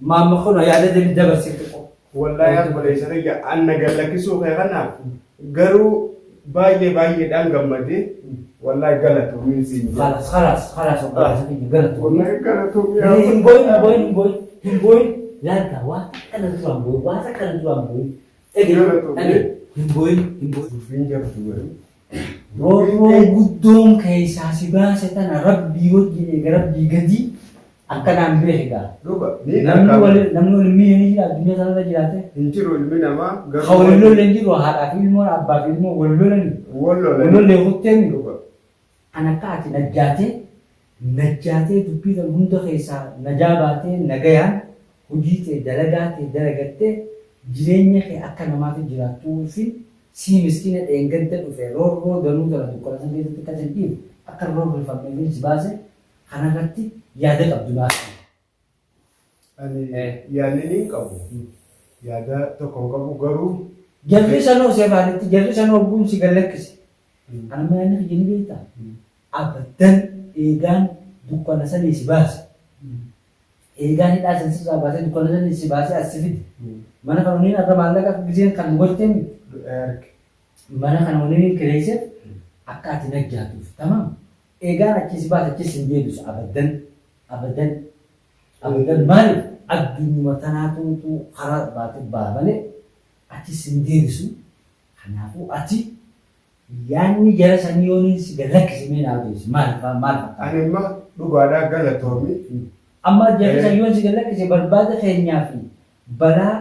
ما مخنا يا ده بالدبر سيتكو والله يا بلي سريع أنا قال لك سوق يا غنا قرو باي دان غمدي والله غلط ومن سين خلاص غلط والله غلط هنبوي لا كوا كان توام بوي واسا كان توام بوي هنبوي فين جاب دور رو قدوم كيسا سبا ستنا ربي وجه ربي غدي akan ambil juga. Namun ini ya dunia sana lagi ada. Injiro ilmu nama. Kau ilmu lagi lo hara ilmu abba ilmu ilmu lagi. Ilmu lewat temi. Anak kaki najjate tu pita munda kesa najabate nagayan hujite dalagate jirenya ke akan namati jiratu si miskin engante tu ferro danu danu kalau sampai itu kita jadi akan roh family sebase anak kaki yaada qabdunaas ani yaani nin qabu yaada tokko qabu garuu jarri sanoo seefaanitti jarri sanoo buun si gallakkisi ana maani jini beeta abadan eegaan dukkana sanii si baase eegaan hidhaa san sirraa baasee dukkana sanii si baasee as si fide mana kan waniin arra maallaqa giseen kan gochtemi mana kan waniin kireesseef akka ati najjaatuuf tamam eegaan achi si baase achi sin deebisu abadan maaliif addunyaa tanaatuutu karaa baatee baabale ati sin deebisu kanaafuu ati yaanni jara sanii yooniin si gallakkisee naa deebisu maal ani imma dhugaadhaa galatoomi amma jara sanii yoon si gallakkisee barbaada keenyaa fi balaa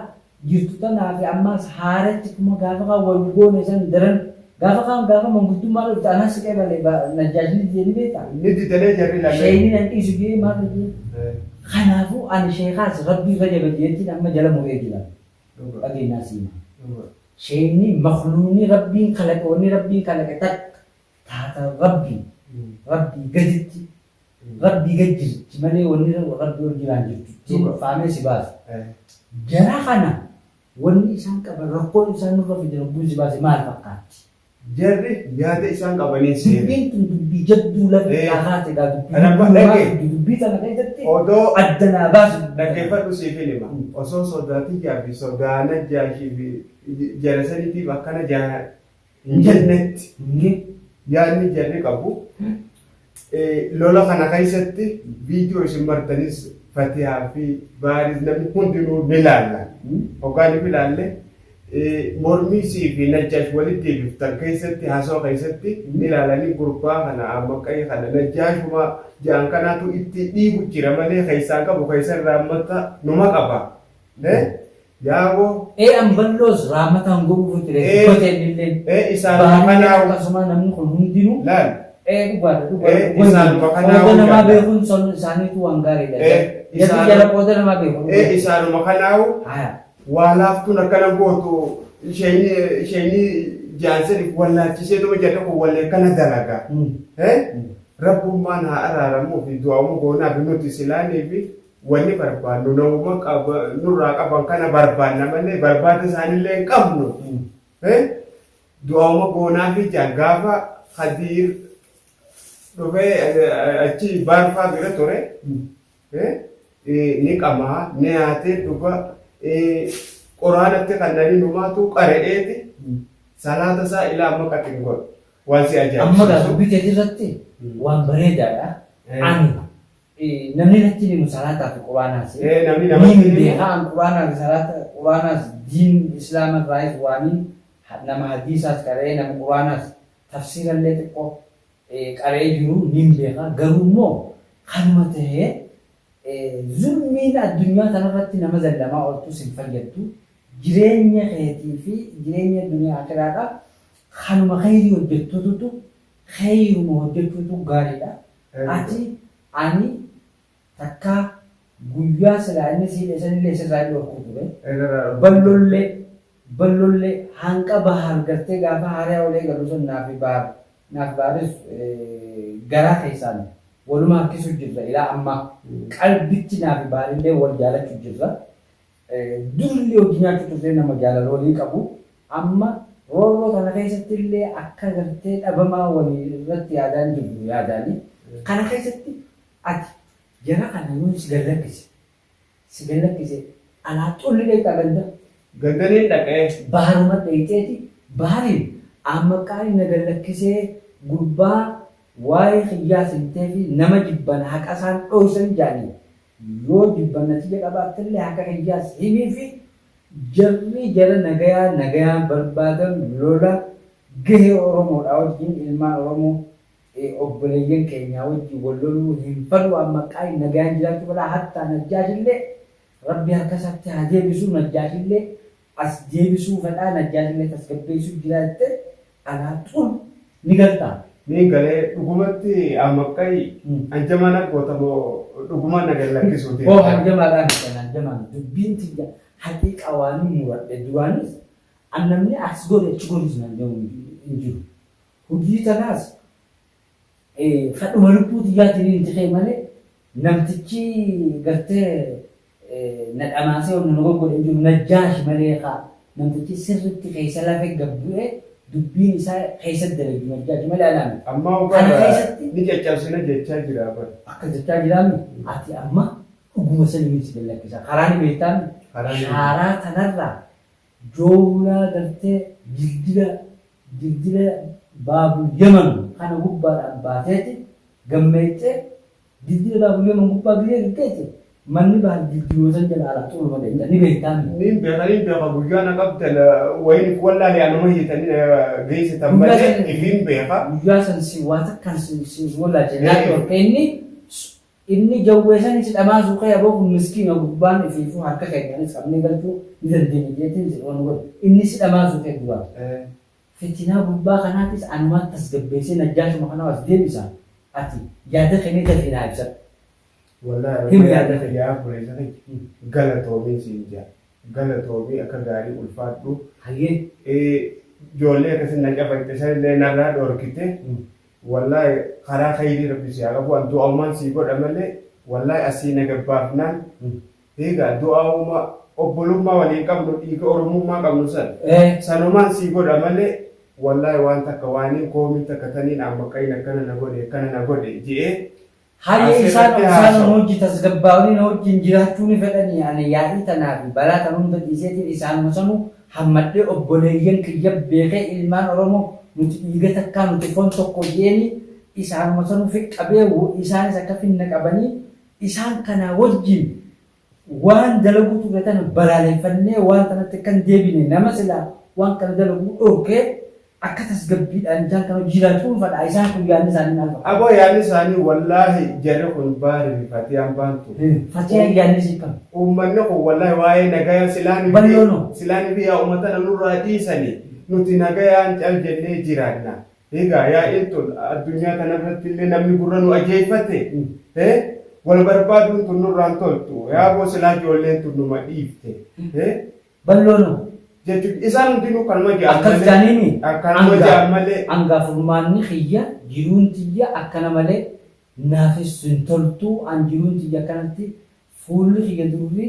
jirtu tanaa fi ammaas haaratti kuma gaafa kan wal goone san daran gaafa manguddummaa dhufte anas siqee malee najjaajilli jedhanii beektaa. Inni ditalee jarri lalle. Shayini nan dhiisu jedhee maal jedhee. Kanaafuu ani sheekaas rabbii fayyada jechuun amma jala mu'ee jira. Dhageenyaa siima. Shayini makluunni rabbiin kalaqe wanni rabbiin kalaqe takka taata rabbii gaditti rabbii gad jirti malee wanni rabbii ol jiraan jirtu. Faamee si baasa. Jara kana wanni isaan qaban rakkoon isaan nurra fide rabbuun si baase maal fakkaatti? Jarri yaada isaan qabanii seera. Dubbiin tun dubbii jadduu lafa kaakaate dubbii sana keessatti addanaa baasu. Dhaggeeffadhu siif hima. Osoo sodaatiyaa fi sodaana jaashii fi jara saniitiif akkana hin jennetti yaadni jarri qabu. Lola kana keessatti viidiyoo isin martanis Fatihaa fi baaris namni hundinuu ni ilaalla. Hoggaan ni ilaalle mormii fi najjaash walitti deebiftan keessatti haasoo keessatti ni ilaalanii gurbaa kana ammaqqee kana najjaashuma jaan kanaatu itti dhiibu jira malee keessaan qabu keessan raammata numa qaba. Yaaboo. Amballoos raammataan goguufu ture. Koteen isaan kanaa akkasuma namni kun hundinuu. Laal. Dhugaadha. Isaan kanaa qooda namaa beekuun isaaniitu waan gaariidha. Jala qooda namaa beekuun. Isaanuma kanaawu. Waa laaftuun akkana gootu isheenii jaansaniif wallaachisee dhuma jedha kun wallee kana dalaga. Rabbummaan haa araaramuu fi du'aamuu goonaaf nuti silaanii fi wanni barbaannu namuma nurraa qaban kana barbaanna malee barbaada isaanillee hin qabnu. Du'aamuu goonaa fi gaafa hadiir dhufee achi baarfaa bira ture ni qamaa ni haatee dhuga quraanatti kanneen numaatu qare'eeti salaata isaa ilaa amma qaxin godhu waan si ajaa'ibu. Amma dubbii irratti waan bareedaadha. Ani namni natti himu salaataa fi quraanaas. Namni beekaan quraanaa fi salaata quraanaas diin islaama irraa waanii nama hadiisaas qaree nama quraanaas tafsiirallee xiqqoo qaree jiru ni beekaa garuu immoo kanuma ta'ee zulmiin addunyaa kanarratti nama zallamaa ooltu sin fayyaddu jireenya keetii fi jireenya duniyaa akiraadha kanuma khayrii hojjettuutu khayruma hojjettuutu gaariidha. Ani takka guyyaa silaa inni siidhe sanillee sirraa dhorkuu ture ballollee hanqa bahar gartee gaafa haaraa olee galu sun naaf baaris garaa keessaan waluma harkisuu jirra ilaa amma qalbichi naaf baarillee wal jaalachuu jirra. Durri hojii nyaachuu turte nama jaalala walii qabu amma roorroo kana keessatti illee akka gartee dhabamaa walii irratti yaadaan jirru yaadaani kana keessatti ati jara kana nuun si gallakkise si lakkise alaa xolli dheeqa ganda. Gandaniin dhaqee. Baharuma dheeteeti bahariin amma qaali naga lakkisee gurbaa waa'ee xiyyaa sintee fi nama jibban haqa isaan dho'isan jaanii yoo jibbannati jedhabaattillee haqa xiyyaas himii fi jarri jara nagayaan barbaadan lola gahee Oromoodhaa wajjin ilmaan Oromoo obboleeyyan keenyaa wajjin wal loluu hin fedhu amma qaali nagayaan jiraachuu fedha hattaa Najjaashillee rabbi harka isaatti haa deebisuu Najjaashillee as deebisuu fedhaa Najjaashillee tasgabbeessuu jiraatte alaa xul ni galtaa. Ni galee dhugumatti ammaqqay anjamaan akkootamoo dhugumaan naga lakkisuuti. Oo anjamaadhaan kan anjamaan dubbiin tiyya haqiiqa waan muradhe duraanis annamni as godhe achi godhis nan jedhu hin jiru. Hojii tanaas fedhuma lubbuu tiyyaatiin hin jire malee namtichi gartee na dhamaasee ol nu godhe hin jiru Najjaash malee kaa namtichi sirriitti keessa lafee gabbu'ee dubbiin isaa keessatti dalaguu Najjaash malee alaami. Amma ogaa ni caccabsina jechaa jira bara. Akka jechaa jiraami ati amma dhuguma sanii si lakkisa. Karaan beektaan karaa tanarraa joolaa gartee dildila baabul yaman kana gubbaadhaan baateeti gammeettee dildila baabul yaman gubbaa biyyee gaggeesse. Manni bahan dildilootan jala alaa xuluma dheedha ni beektaan. Ni beeka guyyaa na qabdan wayin wallaalee anuma hiitanii geessitan malee ifin beeka. Guyyaa san si waa takkaan si wallaalee naannoo inni jawweessan si dhamaasuu kee aboo kun miskiina gubbaan ifiifuu harka keenyanis qabnee galchuu ni dandeenya jeetiin si waan godhu inni si dhamaasuu kee duraa. Fitinaa gubbaa kanaatis anumaan tasgabbeessee Najjaashuma kana as deebisa ati yaada keenyaa galfinaa ibsata. Wallahi yaada keenyaa kureessanii galatoomii siin jaa galatoomii akka gaarii ulfaadhu. Hayyee ijoollee akkasii na cafatte sanillee narraa dhorkite. Wallahi karaa khayrii rabbi si haa qabu an du'aumaan sii godha malee wallahi asii na gabbaafnaan eegaa du'auma obbolummaa waliin qabnu dhiiga oromummaa qabnu sanumaan sii godha malee wallahi waan takka waaniin koomii takka taniin amma qayin akkana na godhe je'ee. Hayyee isaan hojii tasgabbaa'anii na wajjin jiraachuu ni fedhanii ani yaadii tanaa fi balaa tan hunda dhiiseetiin isaan sanuu hammadhee obboleeyyan kiyya beekee ilmaan Oromoo nuti dhiiga takkaa nuti foon tokko jeeni isaanuma sanuu fi qabee isaanis akka finna qabanii isaan kana wajjin waan dalaguu turetan balaaleffannee waan kanatti kan deebine nama silaa waan kana dalaguu dhorkee akka tasgabbiidhaan isaan kana jiraachuu fedha isaan kun yaadni isaanii maal fa'a? Aboo yaadni isaanii wallaahi jarri kun baari fatiyaan baantu. Fatiyaan yaadni si kam? Uummanni kun wallaahi waa'ee nagaya silaanii fi yaa uummata nurraa dhiisanii. Nuti nagayaan cal jennee jiraanna. Egaa yaa'in tun addunyaa kanarratti illee namni gurra nu ajeeffate. Wal barbaaduun tun nurraan toltu. Yaa boo silaa ijoolleen tun numa dhiifte. Balloonu. Jechuun isaan hundinuu kanuma akkas jaaniini. Akkanuma jaan malee. Hangafummaanni xiyya jiruun xiyya akkana malee naafis hin toltu an jiruun xiyya kanatti fuulli xiyya durufi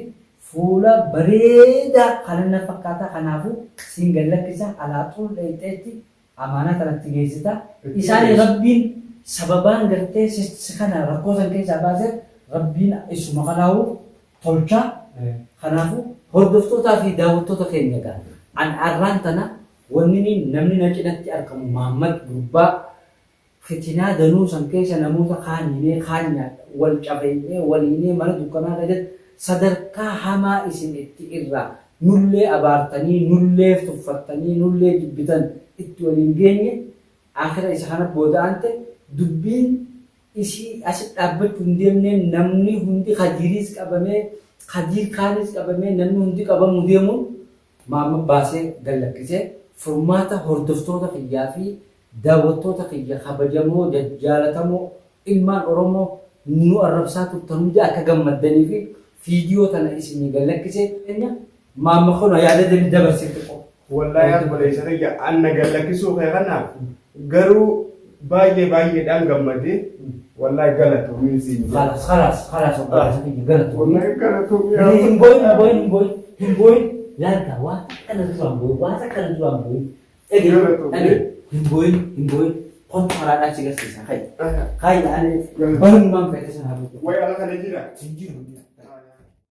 fuula bareedaa kanana fakkaataa kanaafuu siin gallakkisa alaa xul dheeteetti amaanaa kanatti geessita. Isaan rabbiin sababaan gartee si kana rakkoo san keessaa baasee rabbiin isuma kanaafuu tolchaa kanaafuu hordoftootaa fi daawwattoota keenya kan an arraan tana wanni namni na cinatti argamu Mahammad gurbaa fitinaa danuu san keessa namoota kaaniinee kaanya wal cafeeyee waliinee mana dukkanaa keessatti sadarkaa hamaa isin itti irraa nullee abaartanii nullee tuffattanii nullee jibbitan itti waliin geenye akira isa kana booda'ante dubbiin isii asi dhaabbachuu hin deemnee namni hundi hadiiriis qabamee hadiir kaanis qabamee namni hundi qabamu deemuun Mahammad baasee gallakkisee furmaata hordoftoota kiyyaa fi daawwattoota kiyya kabajamoo jaalatamoo ilmaan Oromoo nu arrabsaa turtan hundi akka gammaddanii fi fiidiyoo tana isinii gallakkisee Mahammad kun yaada dabarsite qofa. Wallahi abboleessanii anna gallakkisuu kee kanaaf garuu baay'eedhaan gammadee wallahi galatoomii siin jira. Khalaas obboleessanii galatoomii. Wallahi galatoomii. Hin booyin laata waan akkana duraan booyin. Hin booyin kontu haraadhaan si garsiisa. Kaayi ani barumaan fedhe sana hafuutu. Wayi ala kana jira. Hin jiru.